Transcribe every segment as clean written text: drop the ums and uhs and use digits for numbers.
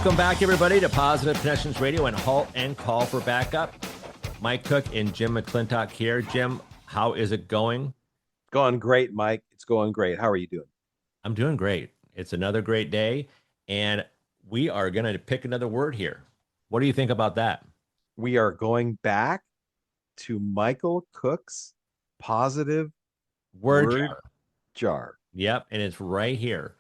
Welcome back, everybody, to Positive Connections Radio and HALT and Call for Backup. Mike Cook and Jim McLintock here. Jim, how is it going? Going great, Mike. It's going great. How are you doing? I'm doing great. It's another great day, and we are going to pick another word here. What do you think about that? We are going back to Michael Cook's positive word jar. Yep, and it's right here.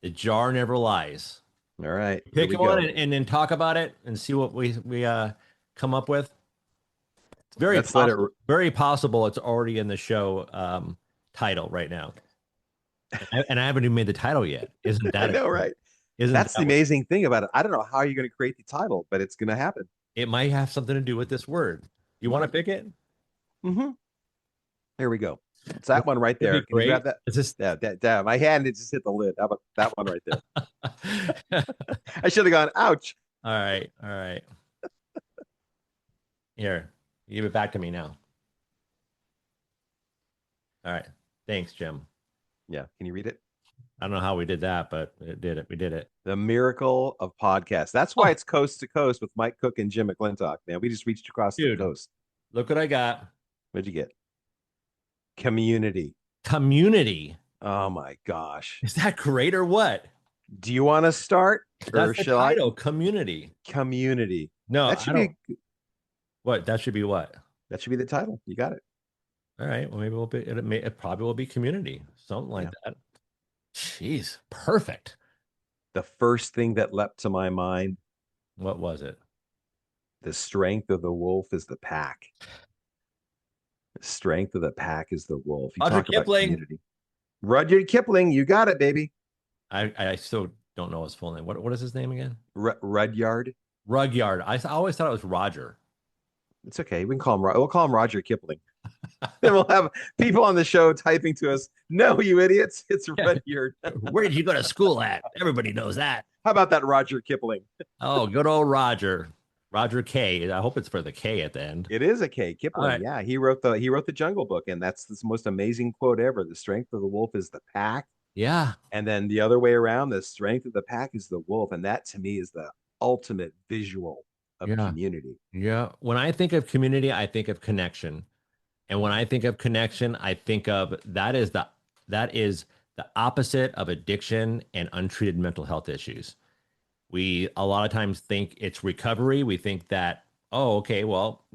The jar never lies. All right. Pick one and then talk about it and see what we come up with. It's very possible it's already in the show title right now. And I haven't even made the title yet. Isn't that I know, right? That's the amazing thing about it. I don't know how you're going to create the title, but it's going to happen. It might have something to do with this word. You want to pick it? Mm-hmm. Here we go. It's that one right there. Can you grab that? It's just my hand. It just hit the lid. How about that one right there? I should have gone. Ouch. All right. Here, give it back to me now. All right. Thanks, Jim. Yeah. Can you read it? I don't know how we did that, but we did it. The miracle of podcasts. That's why it's coast to coast with Mike Cook and Jim McLintock, man. We just reached across the coast. Look what I got. What'd you get? Community. Oh my gosh. Is that great or what? Do you want to start? That's the title, Community. No, that should be what? That should be what? That should be the title. You got it. All right. Well, maybe it probably will be Community. Something like that. Jeez, perfect. The first thing that leapt to my mind. What was it? The strength of the wolf is the pack. The strength of the pack is the wolf. You talk about community. Rudyard Kipling, you got it, baby. I still don't know his full name. What is his name again? Rudyard. I always thought it was Roger. It's okay. We'll call him Roger Kipling. Then we'll have people on the show typing to us. No, you idiots. It's Rudyard. Where did you go to school at? Everybody knows that. How about that Roger Kipling? Oh, good old Roger. Roger K. I hope it's for the K at the end. It is a K. Kipling. Right. Yeah, he wrote the Jungle Book, and that's the most amazing quote ever. The strength of the wolf is the pack. Yeah. And then the other way around, the strength of the pack is the wolf, and that to me is the ultimate visual of community. Yeah. When I think of community, I think of connection, and when I think of connection, I think of that is the opposite of addiction and untreated mental health issues. We a lot of times think it's recovery. We think that, oh, okay, well,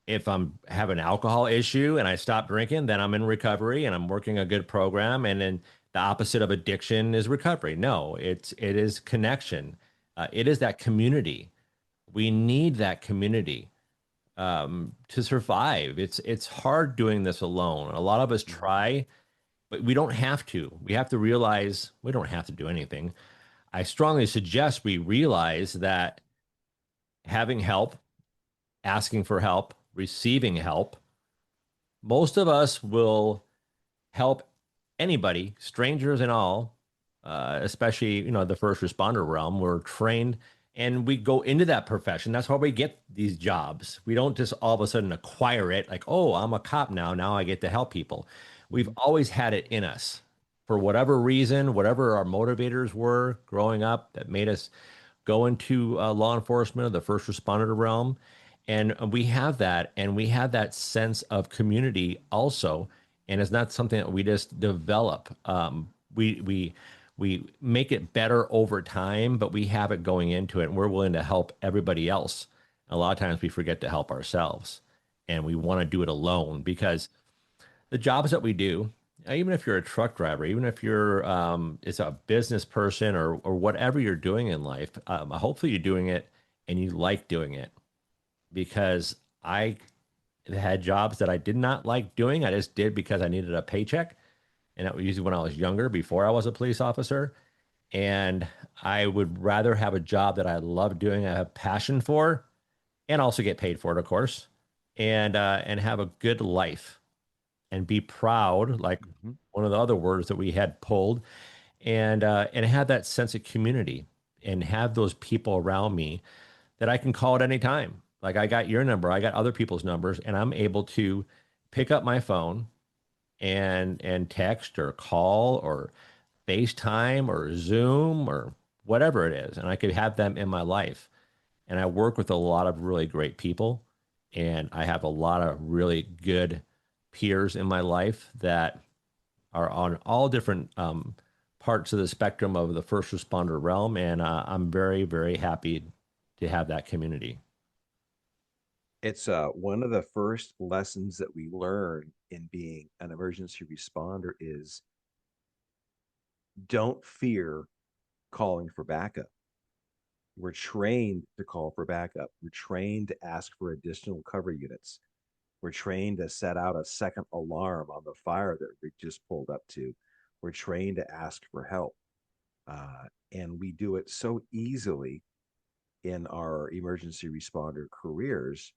if I'm have an alcohol issue and I stop drinking, then I'm in recovery and I'm working a good program. And then the opposite of addiction is recovery. No, it is connection. It is that community. We need that community to survive. It's hard doing this alone. A lot of us try, but we don't have to. We have to realize we don't have to do anything. I strongly suggest we realize that having help, asking for help, receiving help, most of us will help anybody, strangers and all, especially, the first responder realm. We're trained and we go into that profession. That's why we get these jobs. We don't just all of a sudden acquire it like, oh, I'm a cop now. Now I get to help people. We've always had it in us. For whatever reason, whatever our motivators were growing up that made us go into law enforcement or the first responder realm. And we have that, and we have that sense of community also. And it's not something that we just develop. We make it better over time, but we have it going into it, and we're willing to help everybody else. A lot of times we forget to help ourselves, and we want to do it alone because the jobs that we do, even if you're a truck driver, even if you're it's a business person or whatever you're doing in life, hopefully you're doing it and you like doing it. Because I had jobs that I did not like doing. I just did because I needed a paycheck. And that was usually when I was younger, before I was a police officer. And I would rather have a job that I love doing, I have passion for, and also get paid for it, of course, and have a good life. And be proud, like one of the other words that we had pulled, and have that sense of community and have those people around me that I can call at any time. Like I got your number, I got other people's numbers, and I'm able to pick up my phone and text or call or FaceTime or Zoom or whatever it is, and I could have them in my life. And I work with a lot of really great people, and I have a lot of really good peers in my life that are on all different parts of the spectrum of the first responder realm. And I'm very, very happy to have that community. It's one of the first lessons that we learn in being an emergency responder is don't fear calling for backup. We're trained to call for backup. We're trained to ask for additional cover units. We're trained to set out a second alarm on the fire that we just pulled up to. We're trained to ask for help. And we do it so easily in our emergency responder careers.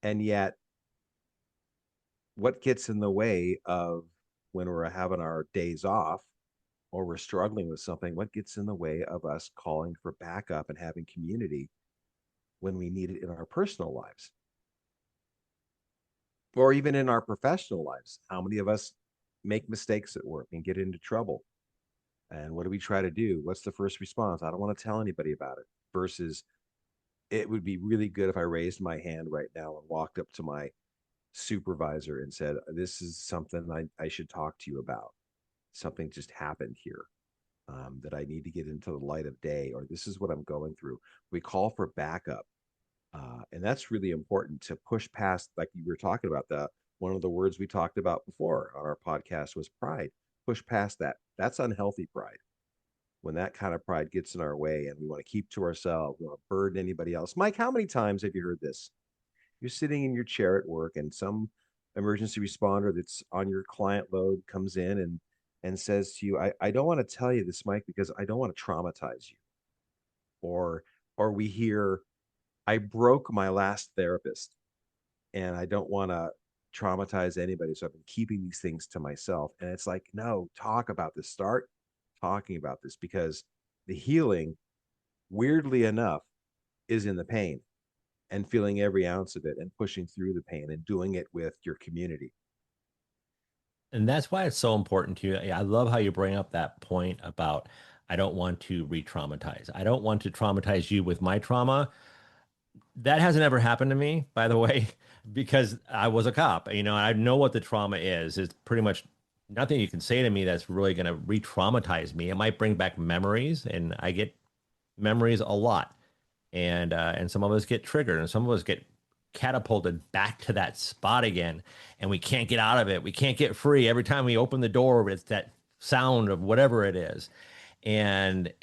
And yet, what gets in the way of when we're having our days off or we're struggling with something, what gets in the way of us calling for backup and having community when we need it in our personal lives or even in our professional lives? How many of us make mistakes at work and get into trouble? And what do we try to do? What's the first response? I don't want to tell anybody about it. Versus, it would be really good if I raised my hand right now and walked up to my supervisor and said, this is something I should talk to you about. Something just happened here that I need to get into the light of day, or this is what I'm going through. We call for backup. And that's really important to push past, like you were talking about, that one of the words we talked about before on our podcast was pride. Push past that. That's unhealthy pride. When that kind of pride gets in our way and we want to keep to ourselves, we want to burden anybody else. Mike, how many times have you heard this? You're sitting in your chair at work and some emergency responder that's on your client load comes in and says to you, I don't want to tell you this, Mike, because I don't want to traumatize you. Or we hear, I broke my last therapist and I don't want to traumatize anybody. So I've been keeping these things to myself. And it's like, no, talk about this. Start talking about this, because the healing, weirdly enough, is in the pain and feeling every ounce of it and pushing through the pain and doing it with your community. And that's why it's so important to you. I love how you bring up that point about I don't want to re-traumatize. I don't want to traumatize you with my trauma. That hasn't ever happened to me, by the way, because I was a cop. You know, I know what the trauma is. It's pretty much nothing you can say to me that's really going to re-traumatize me. It might bring back memories, and I get memories a lot. And some of us get triggered, and some of us get catapulted back to that spot again, and we can't get out of it. We can't get free. Every time we open the door, it's that sound of whatever it is. And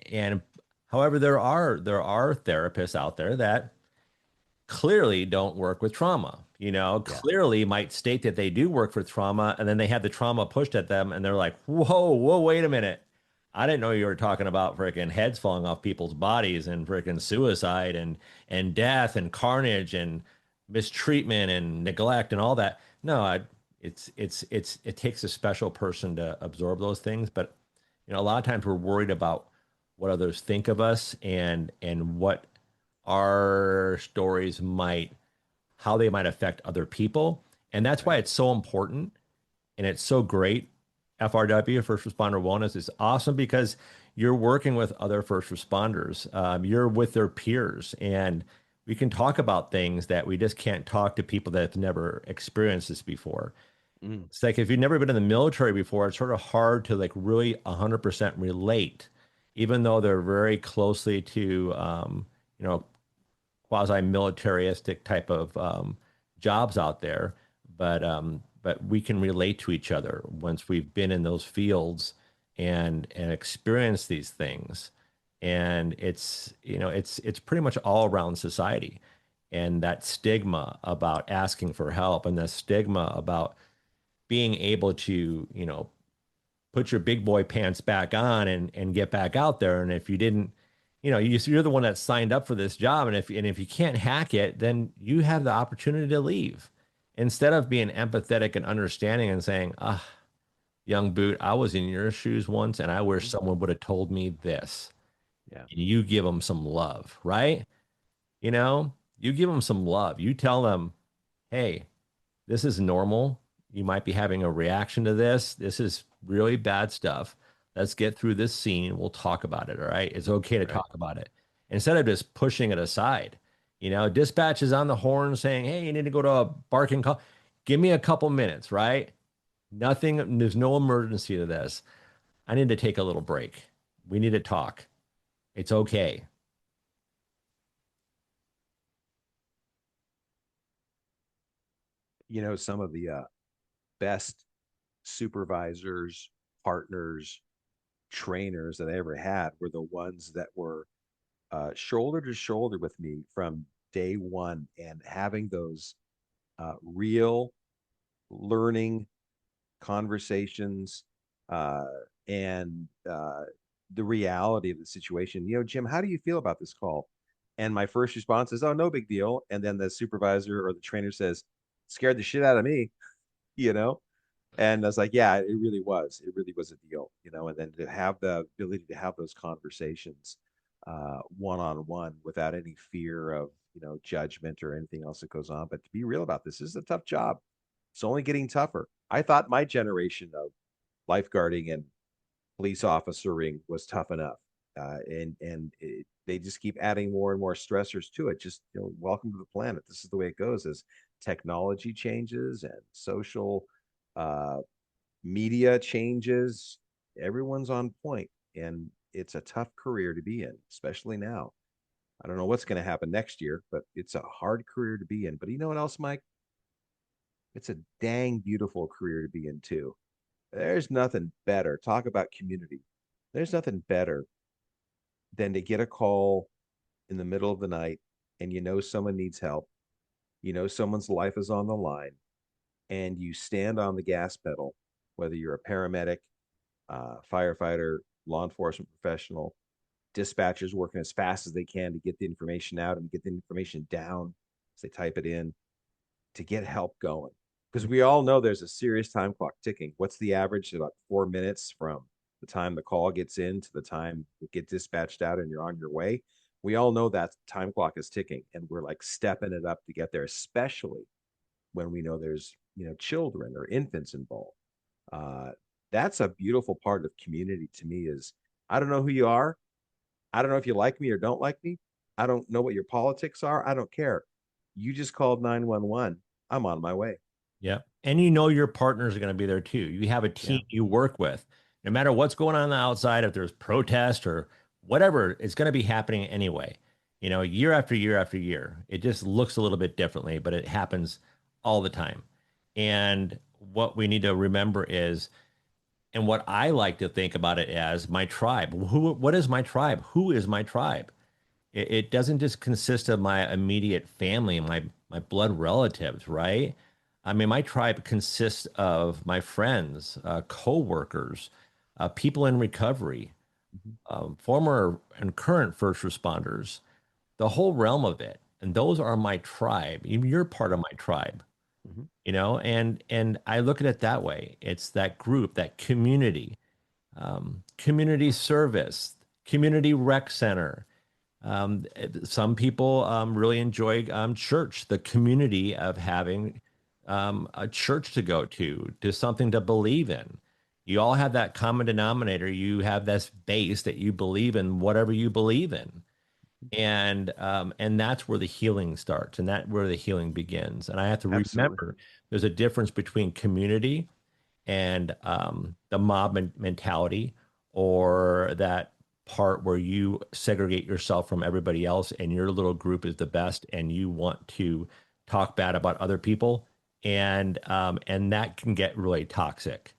however, there are therapists out there that clearly don't work with trauma. You know, Yeah. clearly might state that they do work for trauma, and then they have the trauma pushed at them, and they're like, whoa, wait a minute. I didn't know you were talking about freaking heads falling off people's bodies and freaking suicide and death and carnage and mistreatment and neglect and all that. No, it takes a special person to absorb those things. But you know, a lot of times we're worried about what others think of us and what our stories might, how they might affect other people. And that's why Right. it's so important and it's so great. FRW, First Responder Wellness, is awesome because you're working with other first responders. You're with their peers, and we can talk about things that we just can't talk to people that have never experienced this before. Mm. It's like if you've never been in the military before, it's sort of hard to like really 100% relate, even though they're very closely to, you know, quasi-militaristic type of jobs out there, but we can relate to each other once we've been in those fields and experienced these things. And it's you know it's pretty much all around society, and that stigma about asking for help and the stigma about being able to put your big boy pants back on and get back out there. And if you didn't, you're the one that signed up for this job. And if you can't hack it, then you have the opportunity to leave. Instead of being empathetic and understanding and saying, ah, young boot, I was in your shoes once and I wish Mm. someone would have told me this. Yeah. And you give them some love, right? You know, you give them some love. You tell them, hey, this is normal. You might be having a reaction to this. This is really bad stuff. Let's get through this scene. We'll talk about it. All right. It's okay to Right. talk about it instead of just pushing it aside. Dispatch is on the horn saying, hey, you need to go to a barking call. Give me a couple minutes, right? Nothing, there's no emergency to this. I need to take a little break. We need to talk. It's okay. Some of the best supervisors, partners, trainers that I ever had were the ones that were shoulder to shoulder with me from day one, and having those real learning conversations, uh, and the reality of the situation. Jim, how do you feel about this call? And my first response is, oh, no big deal. And then the supervisor or the trainer says, scared the shit out of me, you know? And I was like, yeah, it really was. It really was a deal, and then to have the ability to have those conversations one on one without any fear of, judgment or anything else that goes on. But to be real about this is a tough job. It's only getting tougher. I thought my generation of lifeguarding and police officering was tough enough. They just keep adding more and more stressors to it. Just, welcome to the planet. This is the way it goes as technology changes and social uh, media changes. Everyone's on point, and it's a tough career to be in, especially now. I don't know what's going to happen next year, but it's a hard career to be in. But you know what else, Mike? It's a dang beautiful career to be in too. There's nothing better. Talk about community. There's nothing better than to get a call in the middle of the night, and someone needs help. Someone's life is on the line, and you stand on the gas pedal, whether you're a paramedic, firefighter, law enforcement professional, dispatchers working as fast as they can to get the information out and get the information down as they type it in to get help going. Because we all know there's a serious time clock ticking. What's the average? About 4 minutes from the time the call gets in to the time it gets dispatched out and you're on your way. We all know that time clock is ticking, and we're like stepping it up to get there, especially when we know there's children or infants involved. Uh, that's a beautiful part of community to me. Is I don't know who you are. I don't know if you like me or don't like me. I don't know what your politics are. I don't care. You just called 911. I'm on my way. Yeah. And your partners are going to be there too. You have a Yeah. team you work with. No matter what's going on the outside, if there's protest or whatever, it's going to be happening anyway. Year after year after year. It just looks a little bit differently, but it happens all the time. And what we need to remember is, and what I like to think about it as my tribe. What is my tribe? Who is my tribe? It doesn't just consist of my immediate family, my blood relatives, right? I mean, my tribe consists of my friends, co-workers, people in recovery, Mhm. former and current first responders, the whole realm of it. And those are my tribe. You're part of my tribe, Mhm. and I look at it that way. It's that group, that community, community service, community rec center. Some people really enjoy church, the community of having a church to go to something to believe in. You all have that common denominator. You have this base that you believe in, whatever you believe in, and that's where the healing starts, and that where the healing begins. And I have to Absolutely. remember there's a difference between community and the mob mentality, or that part where you segregate yourself from everybody else and your little group is the best and you want to talk bad about other people, and that can get really toxic.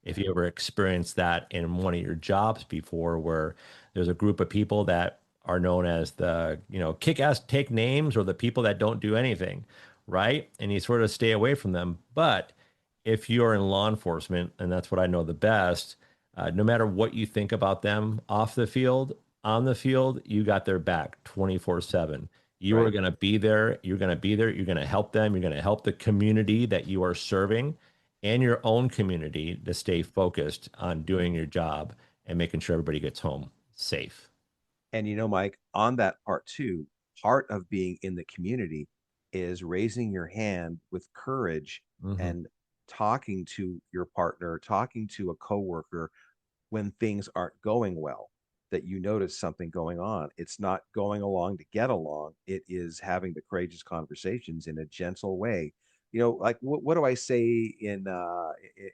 If Yeah. you ever experienced that in one of your jobs before, where there's a group of people that are known as the, kick ass take names, or the people that don't do anything, right? And you sort of stay away from them. But if you're in law enforcement, and that's what I know the best, no matter what you think about them off the field, on the field, you got their back 24/7. You are Right. going to be there. You're going to be there. You're going to help them. You're going to help the community that you are serving and your own community to stay focused on doing your job and making sure everybody gets home safe. And Mike, on that part too, part of being in the community is raising your hand with courage Hmm. and talking to your partner, talking to a coworker when things aren't going well, that you notice something going on. It's not going along to get along. It is having the courageous conversations in a gentle way. Like what do I say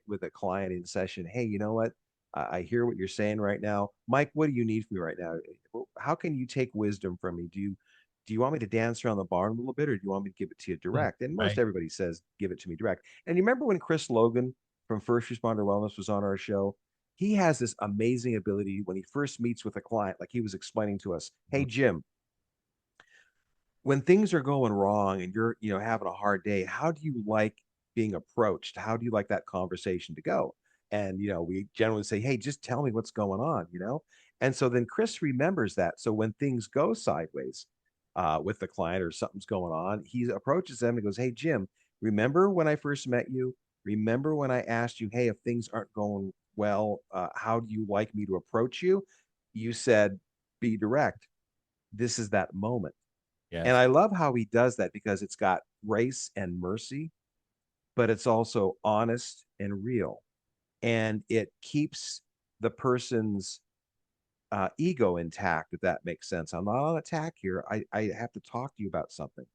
with a client in session? Hey, you know what? I hear what you're saying right now. Mike, what do you need from me right now? How can you take wisdom from me? Do you want me to dance around the barn a little bit, or do you want me to give it to you direct? And most Right. everybody says, give it to me direct. And you remember when Chris Logan from First Responder Wellness was on our show? He has this amazing ability when he first meets with a client, like he was explaining to us, hey, Mhm. Jim, when things are going wrong and you're, having a hard day, how do you like being approached? How do you like that conversation to go? And, we generally say, hey, just tell me what's going on. And so then Chris remembers that. So when things go sideways with the client or something's going on, he approaches them and goes, hey, Jim, remember when I first met you? Remember when I asked you, hey, if things aren't going well, how do you like me to approach you? You said, be direct. This is that moment. And Yes. I love how he does that because it's got grace and mercy, but it's also honest and real. And it keeps the person's ego intact, if that makes sense. I'm not on attack here. I have to talk to you about something.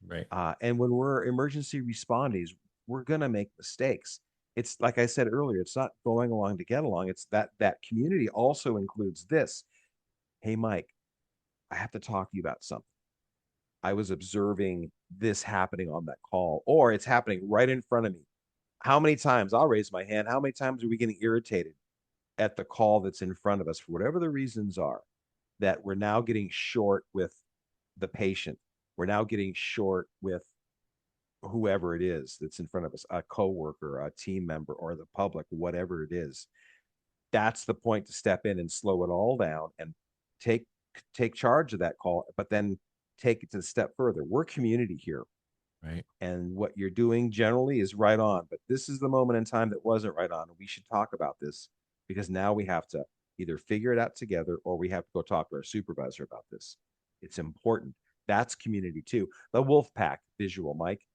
Right. And when we're emergency responders, we're going to make mistakes. It's like I said earlier, it's not going along to get along. It's that community also includes this. Hey, Mike, I have to talk to you about something. I was observing this happening on that call, or it's happening right in front of me. How many times, I'll raise my hand, how many times are we getting irritated at the call that's in front of us for whatever the reasons are, that we're now getting short with the patient? We're now getting short with whoever it is that's in front of us, a coworker, a team member, or the public, whatever it is. That's the point to step in and slow it all down and take take charge of that call, but then take it to the step further. We're community here, Right. and what you're doing generally is right on, but this is the moment in time that wasn't right on. We should talk about this because now we have to either figure it out together or we have to go talk to our supervisor about this. It's important. That's community too. The wolf pack visual, Mike,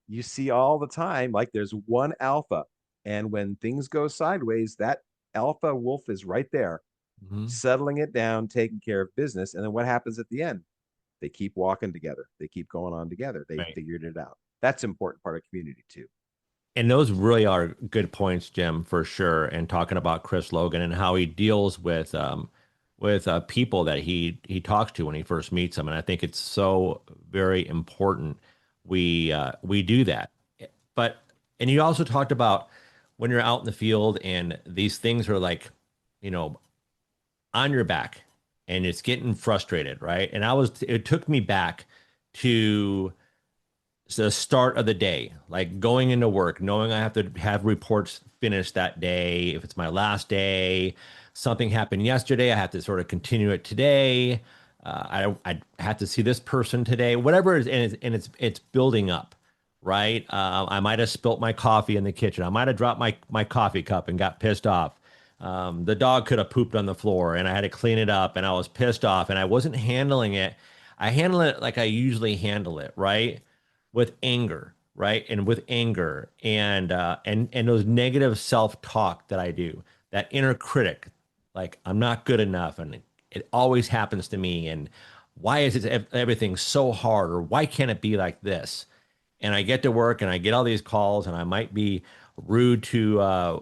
you see all the time, like there's one alpha, and when things go sideways, that alpha wolf is right there Mhm. settling it down, taking care of business. And then what happens at the end? They keep walking together. They keep going on together. They Right. figured it out. That's an important part of community too. And those really are good points, Jim, for sure. And talking about Chris Logan and how he deals with people that he talks to when he first meets them, and I think it's so very important we do that. But and you also talked about when you're out in the field and these things are like, you know, on your back and it's getting frustrated, right? And it took me back to the start of the day, like going into work, knowing I have to have reports finished that day. If it's my last day, something happened yesterday, I have to sort of continue it today. I have to see this person today, whatever it is, and it's building up, right? I might have spilt my coffee in the kitchen. I might have dropped my coffee cup and got pissed off. The dog could have pooped on the floor, and I had to clean it up, and I was pissed off, and I wasn't handling it. I handle it like I usually handle it, right? With anger, right? And with anger and those negative self-talk that I do, that inner critic, like I'm not good enough and it always happens to me and why is everything so hard or why can't it be like this? And I get to work and I get all these calls and I might be rude to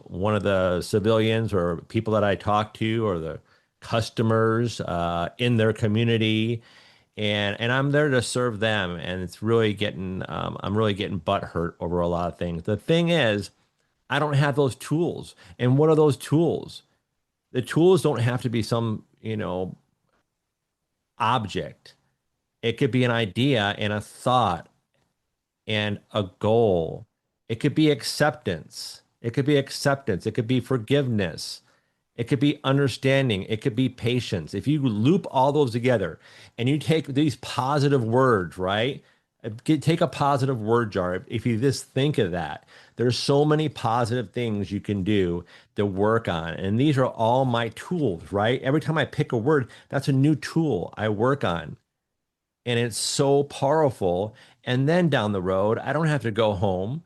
one of the civilians or people that I talk to or the customers in their community and I'm there to serve them. And it's really getting I'm really getting butt hurt over a lot of things. The thing is, I don't have those tools. And what are those tools? The tools don't have to be some, object. It could be an idea and a thought and a goal. It could be acceptance. It could be acceptance. It could be forgiveness. It could be understanding. It could be patience. If you loop all those together and you take these positive words, right? Take a positive word jar. If you just think of that, there's so many positive things you can do to work on. And these are all my tools, right? Every time I pick a word, that's a new tool I work on. And it's so powerful. And then down the road, I don't have to go home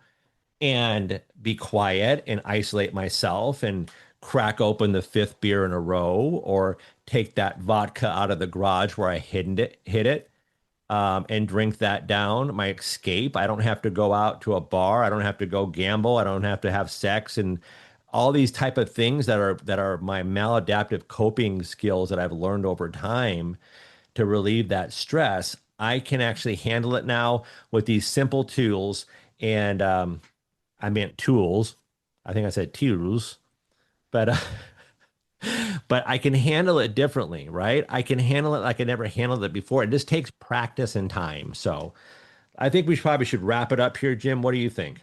and be quiet and isolate myself and crack open the fifth beer in a row or take that vodka out of the garage where I hid it, and drink that down. My escape. I don't have to go out to a bar. I don't have to go gamble. I don't have to have sex and all these type of things that are my maladaptive coping skills that I've learned over time to relieve that stress. I can actually handle it now with these simple tools. And I meant tools. I think I said tools, but but I can handle it differently, right? I can handle it like I never handled it before. It just takes practice and time. So I think we probably should wrap it up here, Jim. What do you think?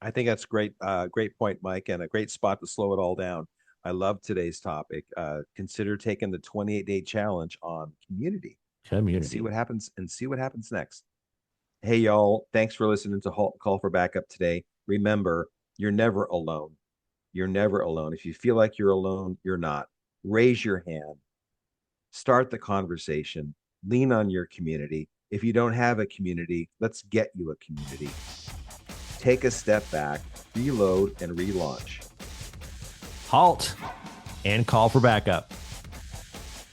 I think that's great. Great point, Mike, and a great spot to slow it all down. I love today's topic. Consider taking the 28-day challenge on community and see Community. what happens and see what happens next. Hey, y'all. Thanks for listening to Halt Call for Backup today. Remember, you're never alone. You're never alone. If you feel like you're alone, you're not. Raise your hand, start the conversation, lean on your community. If you don't have a community, let's get you a community. Take a step back, reload, and relaunch. Halt and call for backup.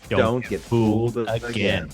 Don't get fooled again.